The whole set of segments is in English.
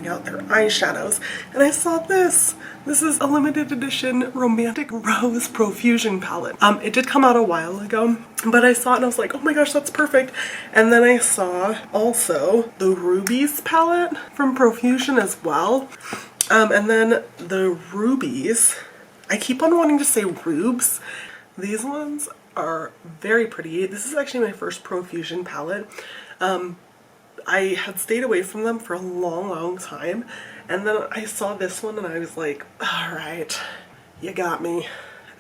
out their eyeshadows, and I saw this. This is a limited edition Romantic Rose Profusion palette. It did come out a while ago, but I saw it and I was like, oh my gosh, that's perfect. And then I saw also the Rubies palette from Profusion as well. And then the Rubies, I keep on wanting to say Rubes. These ones are very pretty. This is actually my first Profusion palette. I had stayed away from them for a long time, and then I saw this one and I was like, all right, you got me.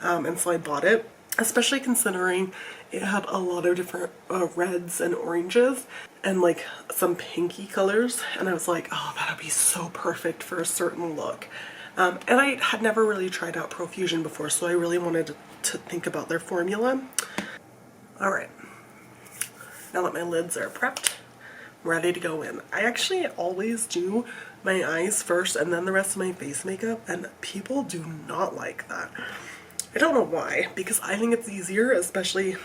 And so I bought it, especially considering it had a lot of different reds and oranges and like some pinky colors, and I was like, oh, that'll be so perfect for a certain look. And I had never really tried out Profusion before, so I really wanted to think about their formula. All right, now that my lids are prepped, I'm ready to go in. I actually always do my eyes first and then the rest of my face makeup, and people do not like that. I don't know why, because I think it's easier, especially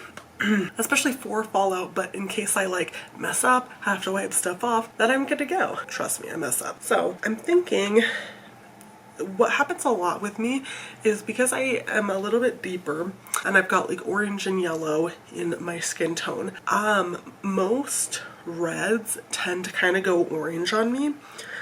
for fallout, but in case I like mess up, have to wipe stuff off, then I'm good to go. Trust me, I mess up. So I'm thinking what happens a lot with me is because I am a little bit deeper and I've got like orange and yellow in my skin tone, most reds tend to kind of go orange on me.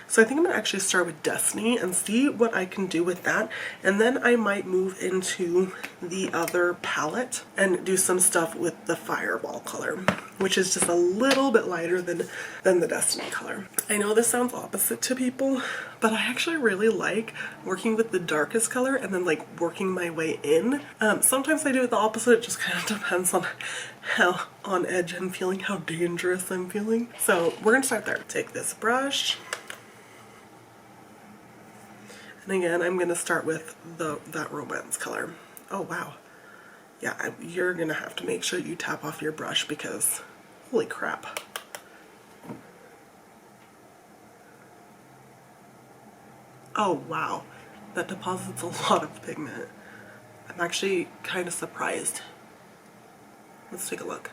So I think I'm gonna actually start with Destiny and see what I can do with that, and then I might move into the other palette and do some stuff with the Fireball color, which is just a little bit lighter than the Destiny color. I know this sounds opposite to people, but I actually really like working with the darkest color and then like working my way in. Sometimes I do it the opposite. It just kind of depends on how on edge I'm feeling, how dangerous I'm feeling. So we're gonna start there. Take this brush. And again, I'm going to start with that romance color. Oh, wow. Yeah, you're going to have to make sure you tap off your brush because, holy crap. Oh, wow. That deposits a lot of pigment. I'm actually kind of surprised. Let's take a look.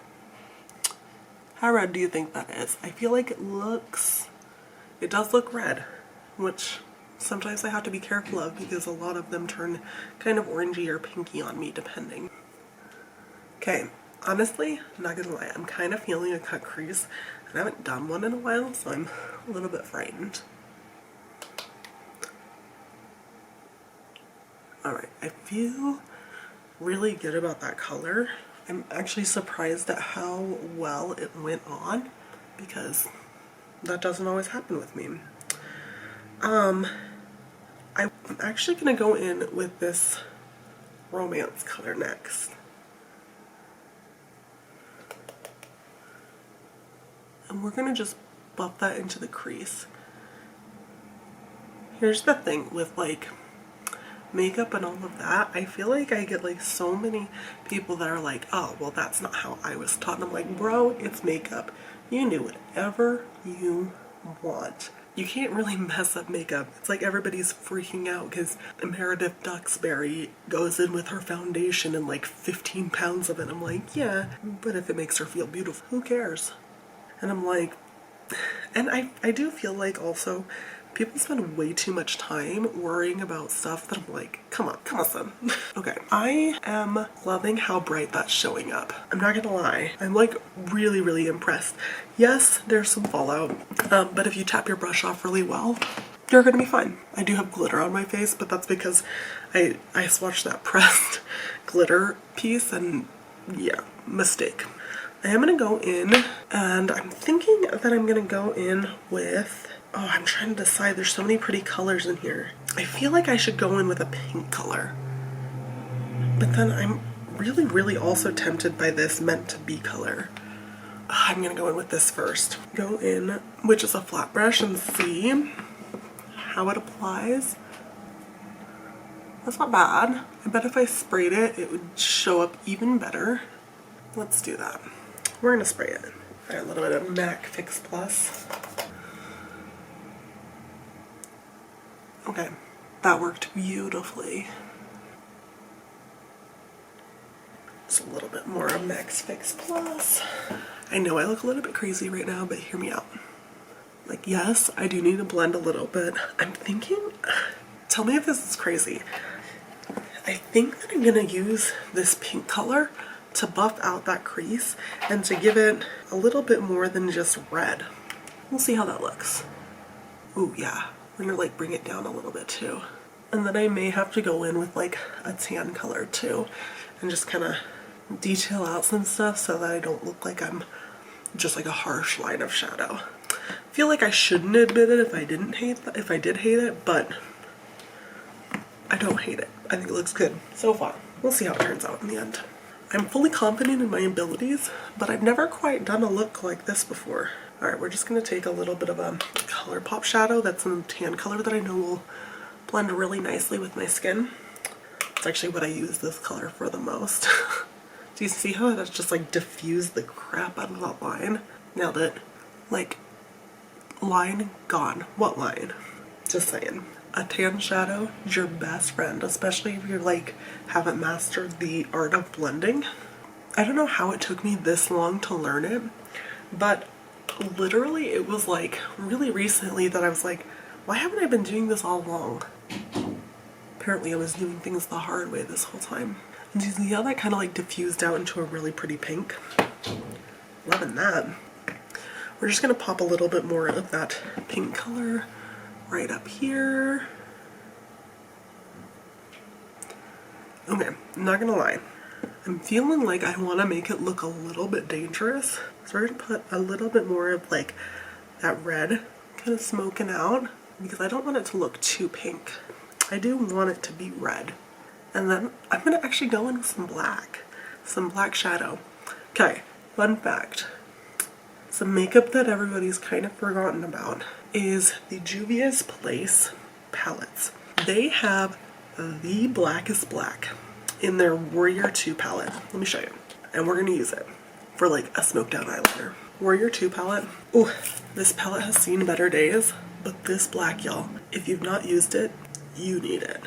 How red do you think that is? I feel like it does look red, which sometimes I have to be careful of because a lot of them turn kind of orangey or pinky on me depending. Okay, honestly, I'm not gonna lie, I'm kind of feeling a cut crease, and I haven't done one in a while, so I'm a little bit frightened. Alright, I feel really good about that color. I'm actually surprised at how well it went on because that doesn't always happen with me. I'm actually going to go in with this romance color next. And we're going to just buff that into the crease. Here's the thing with like makeup and all of that. I feel like I get like so many people that are like, oh, well, that's not how I was taught. And I'm like, bro, it's makeup. You do whatever you want. You can't really mess up makeup. It's like everybody's freaking out because Meredith Duxbury goes in with her foundation and like 15 pounds of it. I'm like, yeah, but if it makes her feel beautiful, who cares? And I'm like, and I do feel like also people spend way too much time worrying about stuff that I'm like, come on, son. Okay, I am loving how bright that's showing up. I'm not gonna lie, I'm like really impressed. Yes, there's some fallout, but if you tap your brush off really well, you're gonna be fine. I do have glitter on my face, but that's because I swatched that pressed glitter piece, and yeah, mistake. I am gonna go in, and I'm thinking that I'm gonna go in with, oh, I'm trying to decide. There's so many pretty colors in here. I feel like I should go in with a pink color. But then I'm really also tempted by this Meant to Be color. I'm gonna go in with this first. Go in, which is a flat brush, and see how it applies. That's not bad. I bet if I sprayed it, it would show up even better. Let's do that. We're gonna spray it. All right, a little bit of MAC Fix Plus. Okay, that worked beautifully. Just a little bit more of Max Fix Plus. I know I look a little bit crazy right now, but hear me out. Like, yes, I do need to blend a little bit. I'm thinking, tell me if this is crazy. I think that I'm gonna use this pink color to buff out that crease and to give it a little bit more than just red. We'll see how that looks. Ooh, yeah. We're gonna like bring it down a little bit too. And then I may have to go in with like a tan color too and just kind of detail out some stuff so that I don't look like I'm just like a harsh line of shadow. I feel like I shouldn't admit it if I did hate it, but I don't hate it. I think it looks good so far. We'll see how it turns out in the end. I'm fully confident in my abilities, but I've never quite done a look like this before. Alright, we're just going to take a little bit of a ColourPop shadow that's in tan color that I know will blend really nicely with my skin. It's actually what I use this color for the most. Do you see how that's just like diffused the crap out of that line? Nailed it. Like, line gone. What line? Just saying. A tan shadow is your best friend, especially if you're like haven't mastered the art of blending. I don't know how it took me this long to learn it, but literally it was like really recently that I was like, why haven't I been doing this all along? Apparently I was doing things the hard way this whole time. And you see how that kind of like diffused out into a really pretty pink? Loving that. We're just gonna pop a little bit more of that pink color right up here. Okay, I'm not gonna lie. I'm feeling like I want to make it look a little bit dangerous. So we're gonna put a little bit more of like that red kind of smoking out because I don't want it to look too pink. I do want it to be red. And then I'm gonna actually go in with some black shadow. Okay, fun fact. Some makeup that everybody's kind of forgotten about is the Juvia's Place palettes. They have the blackest black in their Warrior 2 palette. Let me show you. And we're gonna use it for like a smoked out eyeliner. Warrior 2 palette. Ooh, this palette has seen better days, but this black, y'all, if you've not used it, you need it.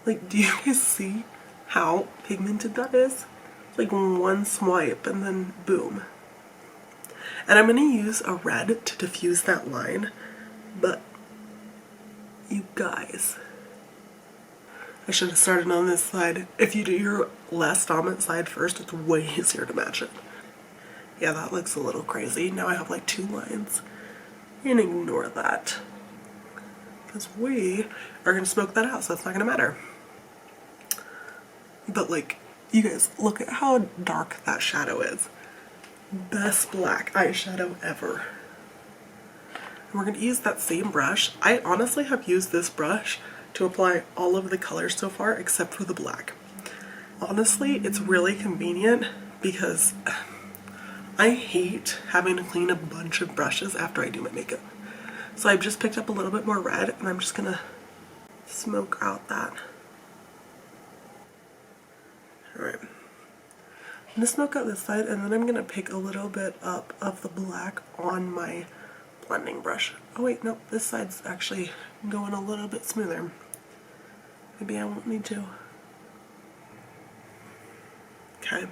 Like, do you guys see how pigmented that is? It's like one swipe and then boom. And I'm going to use a red to diffuse that line, but you guys, I should have started on this side. If you do your less dominant side first, it's way easier to match it. Yeah, that looks a little crazy. Now I have like 2 lines. You're going to ignore that because we are going to smoke that out, so it's not going to matter. But like, you guys, look at how dark that shadow is. Best black eyeshadow ever. And we're going to use that same brush. I honestly have used this brush to apply all of the colors so far except for the black. Honestly, it's really convenient because I hate having to clean a bunch of brushes after I do my makeup. So I've just picked up a little bit more red and I'm just going to smoke out that. Alright. I'm going to smoke out this side and then I'm going to pick a little bit up of the black on my blending brush. Oh wait, no, this side's actually going a little bit smoother. Maybe I won't need to. Okay,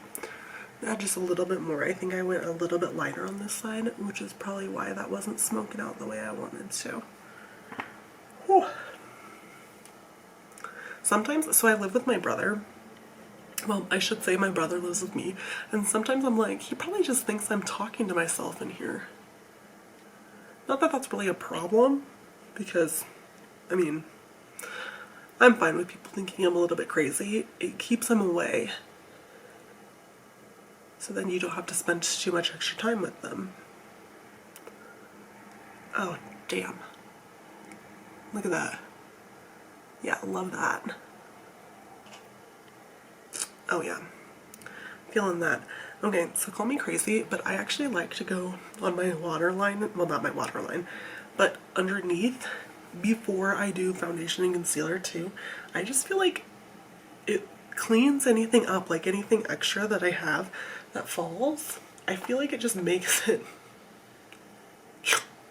now just a little bit more. I think I went a little bit lighter on this side, which is probably why that wasn't smoking out the way I wanted to. Whew. Sometimes, so I live with my brother. Well, I should say my brother lives with me, and sometimes I'm like, he probably just thinks I'm talking to myself in here. Not that that's really a problem, because, I mean, I'm fine with people thinking I'm a little bit crazy. It keeps them away, so then you don't have to spend too much extra time with them. Oh, damn. Look at that. Yeah, love that. Oh yeah, feeling that. Okay, so call me crazy, but I actually like to go on my waterline, well not my waterline, but underneath before I do foundation and concealer too. I just feel like it cleans anything up, like anything extra that I have that falls. I feel like it just makes it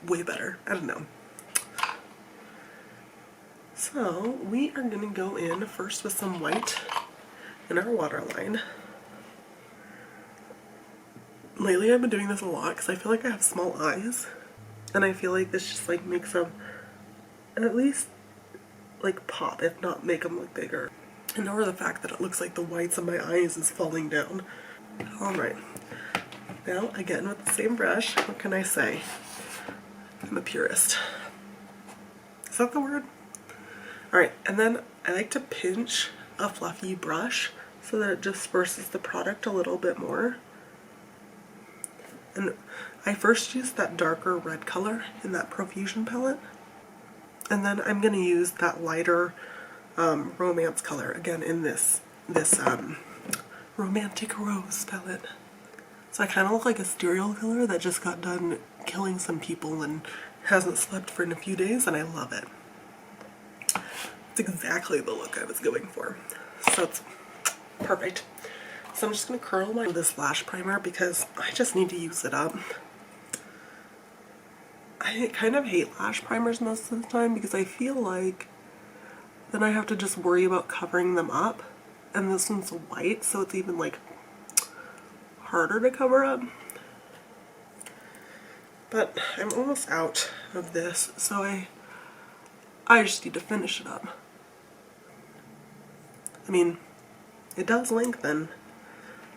way better. I don't know. So we are gonna go in first with some white in our waterline. Lately I've been doing this a lot because I feel like I have small eyes. And I feel like this just like makes them at least like pop, if not make them look bigger. And over the fact that it looks like the whites of my eyes is falling down. Alright, now again with the same brush, what can I say? I'm a purist. Is that the word? Alright, and then I like to pinch a fluffy brush so that it disperses the product a little bit more. And I first used that darker red color in that Profusion palette. And then I'm going to use that lighter romance color again in this romantic rose palette. So I kind of look like a serial killer that just got done killing some people and hasn't slept for a few days, and I love it. It's exactly the look I was going for. So it's perfect. So I'm just going to curl this lash primer because I just need to use it up. I kind of hate lash primers most of the time because I feel like then I have to just worry about covering them up. And this one's white, so it's even like harder to cover up. But I'm almost out of this, so I just need to finish it up. I mean, it does lengthen,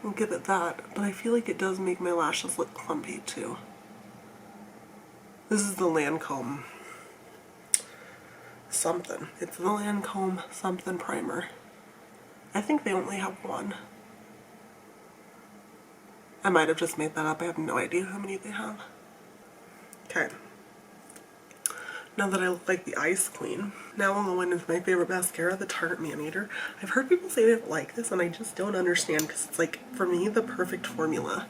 I'll give it that, but I feel like it does make my lashes look clumpy too. This is the Lancome something. It's the Lancome something primer. I think they only have one. I might have just made that up. I have no idea how many they have. Okay. Now that I look like the Ice Queen, now I'll go in with my favorite mascara, the Tarte Man Eater. I've heard people say they don't like this, and I just don't understand because it's like, for me, the perfect formula.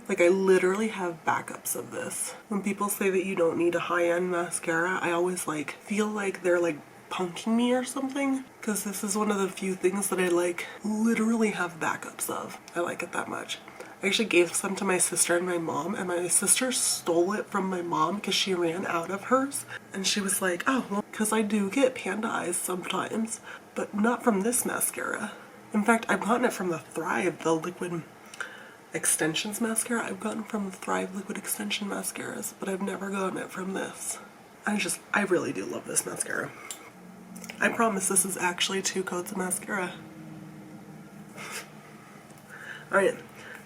Like, I literally have backups of this. When people say that you don't need a high-end mascara, I always like feel like they're like punking me or something, because this is one of the few things that I like literally have backups of. I like it that much. I actually gave some to my sister and my mom, and my sister stole it from my mom because she ran out of hers. And she was like, oh, well, because I do get panda eyes sometimes, but not from this mascara. In fact, I've gotten it from the Thrive, the liquid extensions mascara. I've gotten from the Thrive liquid extension mascaras, but I've never gotten it from this. I really do love this mascara. I promise this is actually 2 coats of mascara. Alright.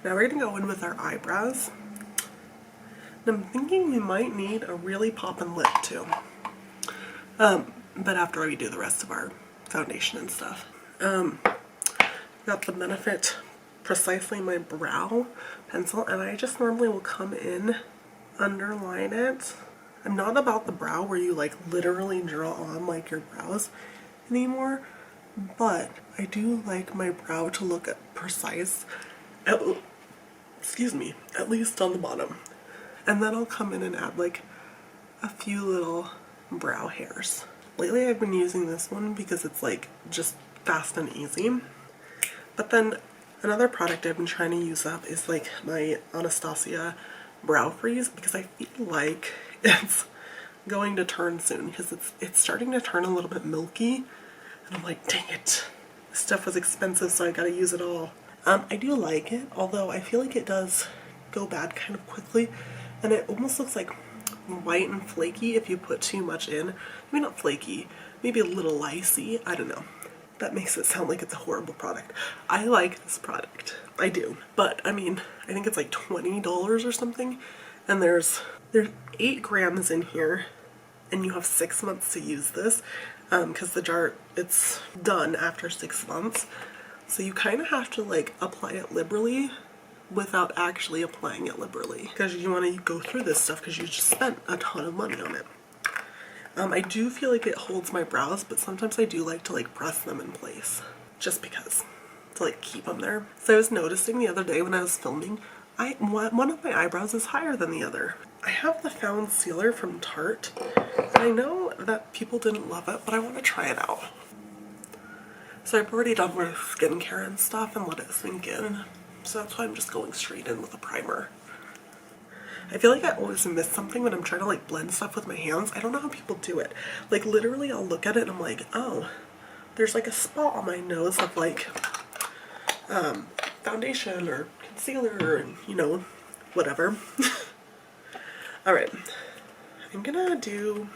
Now we're going to go in with our eyebrows. And I'm thinking we might need a really poppin' lip too. But after we do the rest of our foundation and stuff. Got the Benefit Precisely My Brow pencil, and I just normally will come in, underline it. I'm not about the brow where you like literally draw on like your brows anymore, but I do like my brow to look precise. Excuse me, at least on the bottom. And then I'll come in and add like a few little brow hairs. Lately I've been using this one because it's like just fast and easy. But then another product I've been trying to use up is like my Anastasia Brow Freeze, because I feel like it's going to turn soon because it's starting to turn a little bit milky. And I'm like, dang it. This stuff was expensive, so I gotta use it all. I do like it, although I feel like it does go bad kind of quickly, and it almost looks like white and flaky if you put too much in. Maybe not flaky, maybe a little icy, I don't know. That makes it sound like it's a horrible product. I like this product, I do, but I mean, I think it's like $20 or something, and there's 8 grams in here, and you have 6 months to use this, because the jar, it's done after 6 months. So you kind of have to like apply it liberally without actually applying it liberally, because you want to go through this stuff because you just spent a ton of money on it. I do feel like it holds my brows, but sometimes I do like to like press them in place just because, to like keep them there. So I was noticing the other day when I was filming, one of my eyebrows is higher than the other. I have the Found Sealer from Tarte, and I know that people didn't love it, but I want to try it out. So I've already done my skincare and stuff and let it sink in. So that's why I'm just going straight in with a primer. I feel like I always miss something when I'm trying to like blend stuff with my hands. I don't know how people do it. Like literally I'll look at it and I'm like, oh, there's like a spot on my nose of like foundation or concealer or, you know, whatever. Alright. I'm gonna do,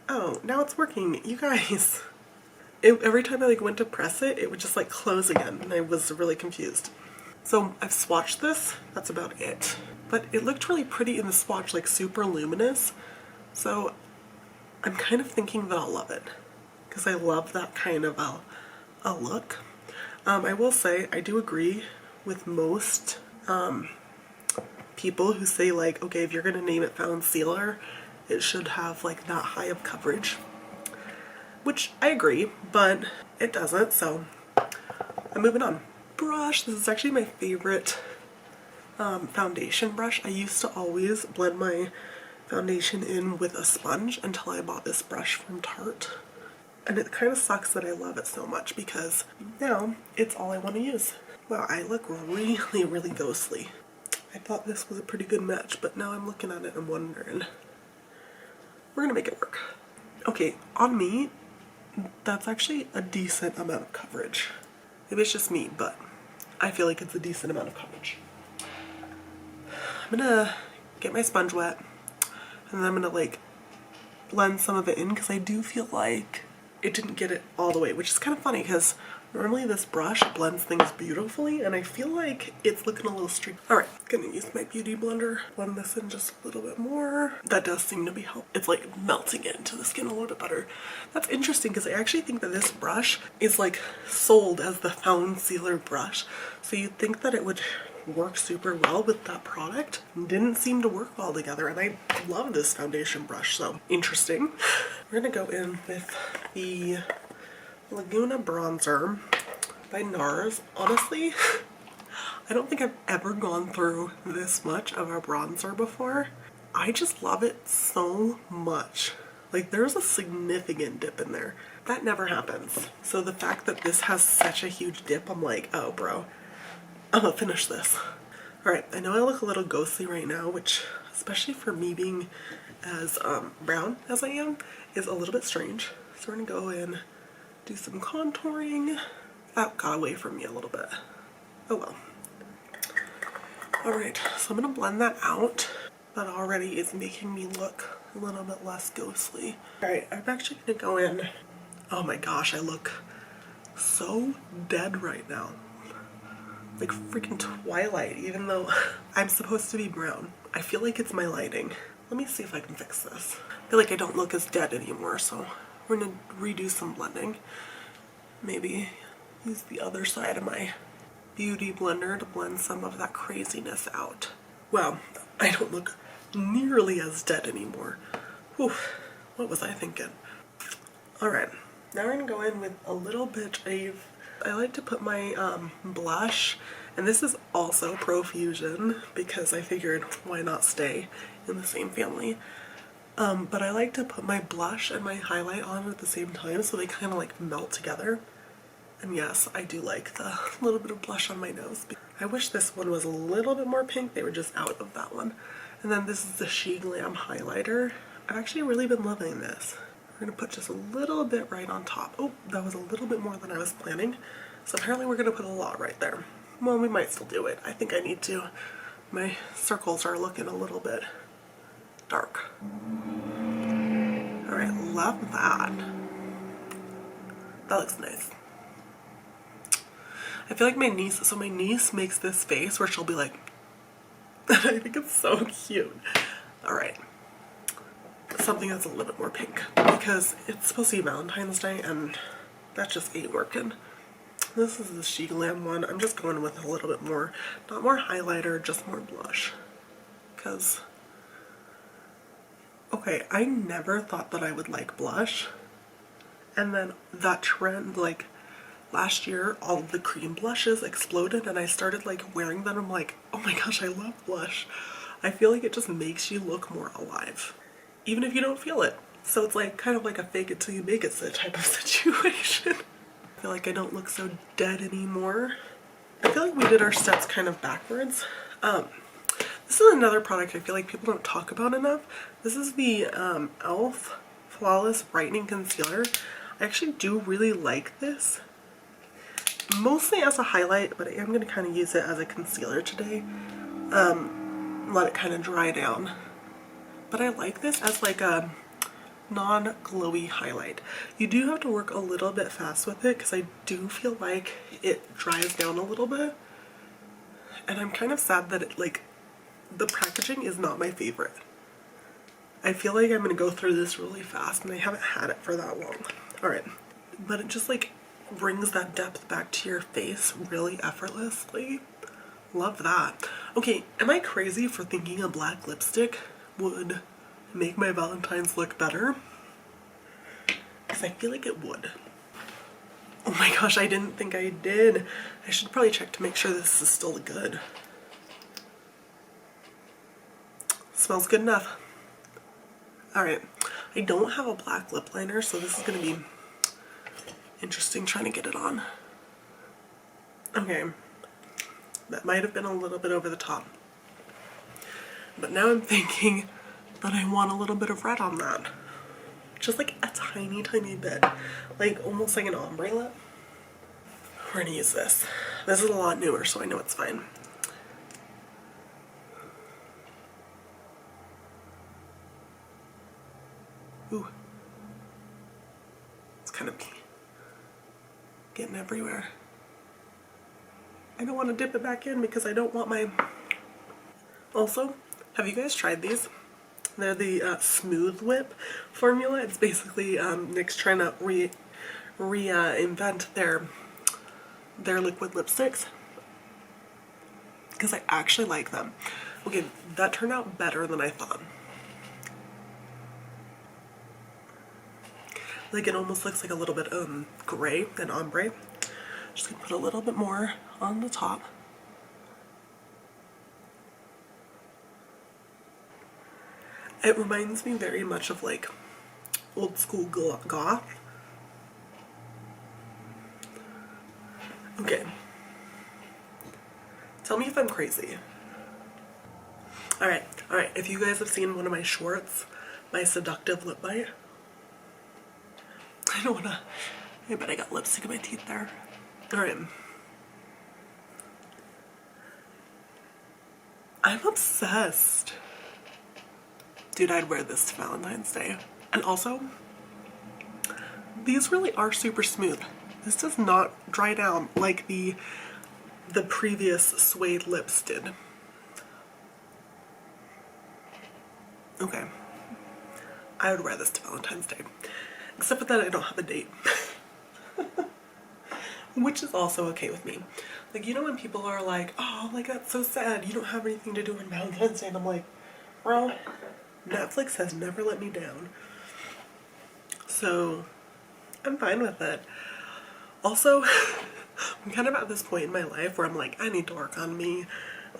oh, now it's working, you guys. Every time I like went to press it, it would just like close again, and I was really confused. So I've swatched this, that's about it. But it looked really pretty in the swatch, like super luminous. So I'm kind of thinking that I'll love it, because I love that kind of a look. I will say, I do agree with most people who say like, okay, if you're gonna name it Found Sealer, it should have like that high of coverage. Which I agree, but it doesn't, so I'm moving on. Brush, this is actually my favorite foundation brush. I used to always blend my foundation in with a sponge until I bought this brush from Tarte. And it kind of sucks that I love it so much because now it's all I want to use. Wow, I look really, really ghostly. I thought this was a pretty good match, but now I'm looking at it and wondering. We're gonna make it work. Okay, on me, that's actually a decent amount of coverage. Maybe it's just me, but I feel like it's a decent amount of coverage. I'm gonna get my sponge wet, and then I'm gonna like blend some of it in because I do feel like it didn't get it all the way, which is kind of funny because normally this brush blends things beautifully, and I feel like it's looking a little streaky. Alright, gonna use my beauty blender, blend this in just a little bit more. That does seem to be helpful. It's like melting it into the skin a little bit better. That's interesting because I actually think that this brush is like sold as the Found Sealer brush. So you'd think that it would work super well with that product. Didn't seem to work well together, and I love this foundation brush, so interesting. We're gonna go in with the Laguna bronzer by NARS. Honestly, I don't think I've ever gone through this much of a bronzer before. I just love it so much. Like, there's a significant dip in there. That never happens. So the fact that this has such a huge dip, I'm like, oh bro, I'm gonna finish this. Alright, I know I look a little ghostly right now, which, especially for me being as brown as I am, is a little bit strange. So we're gonna go in, do some contouring. That got away from me a little bit. Oh well. Alright, so I'm gonna blend that out. That already is making me look a little bit less ghostly. Alright, I'm actually gonna go in. Oh my gosh, I look so dead right now. Like freaking Twilight, even though I'm supposed to be brown. I feel like it's my lighting. Let me see if I can fix this. I feel like I don't look as dead anymore, so we're gonna redo some blending. Maybe use the other side of my beauty blender to blend some of that craziness out. Wow, I don't look nearly as dead anymore. Whew, what was I thinking? Alright, now we're gonna go in with a little bit of, I like to put my blush, and this is also Profusion because I figured why not stay in the same family. But I like to put my blush and my highlight on at the same time so they kind of like melt together. And yes, I do like the little bit of blush on my nose. I wish this one was a little bit more pink. They were just out of that one. And then this is the She Glam highlighter. I've actually really been loving this. We're gonna put just a little bit right on top. Oh, that was a little bit more than I was planning. So apparently we're gonna put a lot right there. Well, we might still do it. I think I need to. My circles are looking a little bit dark. Alright, love that. That looks nice. I feel like my niece makes this face where she'll be like, and I think it's so cute. Alright. Something that's a little bit more pink because it's supposed to be Valentine's Day and that just ain't working. This is the She Glam one. I'm just going with a little bit more, not more highlighter, just more blush. Because, okay, I never thought that I would like blush. And then that trend, like, last year, all of the cream blushes exploded and I started, like, wearing them. I'm like, oh my gosh, I love blush. I feel like it just makes you look more alive. Even if you don't feel it. So it's like, kind of like a fake it till you make it type of situation. I feel like I don't look so dead anymore. I feel like we did our steps kind of backwards. This is another product I feel like people don't talk about enough. This is the e.l.f. Flawless Brightening Concealer. I actually do really like this. Mostly as a highlight, but I am going to kind of use it as a concealer today. Let it kind of dry down but I like this as like a non-glowy highlight. You do have to work a little bit fast with it because I do feel like it dries down a little bit, and I'm kind of sad that it, like, the packaging is not my favorite. I feel like I'm gonna go through this really fast and I haven't had it for that long. Alright, but it just like brings that depth back to your face really effortlessly. Love that. Okay, am I crazy for thinking a black lipstick would make my Valentine's look better? Because I feel like it would. Oh my gosh, I didn't think I did. I should probably check to make sure this is still good. Smells good enough. Alright, I don't have a black lip liner, so this is going to be interesting trying to get it on. Okay, that might have been a little bit over the top. But now I'm thinking that I want a little bit of red on that. Just like a tiny, tiny bit. Like almost like an ombre lip. We're going to use this. This is a lot newer, so I know it's fine. Ooh. It's kind of getting everywhere. I don't want to dip it back in because I don't want my... Also, have you guys tried these? They're the Smooth Whip formula. It's basically NYX trying to reinvent their liquid lipsticks. Because I actually like them. Okay, that turned out better than I thought. Like it almost looks like a little bit gray and ombre. Just gonna put a little bit more on the top. It reminds me very much of like old school goth. Okay. Tell me if I'm crazy. Alright, if you guys have seen one of my shorts, my seductive lip bite. I don't wanna, I bet I got lipstick in my teeth there. Alright. I'm obsessed. Dude, I'd wear this to Valentine's Day. And also, these really are super smooth. This does not dry down like the previous suede lips did. Okay. I would wear this to Valentine's Day. Except for that I don't have a date. Which is also okay with me. Like, you know when people are like, oh, like that's so sad, you don't have anything to do on Valentine's Day, and I'm like, bro, Netflix has never let me down. So, I'm fine with it. Also, I'm kind of at this point in my life where I'm like, I need to work on me.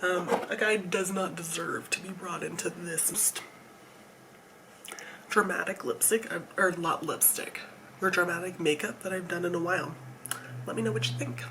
A guy does not deserve to be brought into this dramatic lipstick, or not lipstick, or dramatic makeup that I've done in a while. Let me know what you think.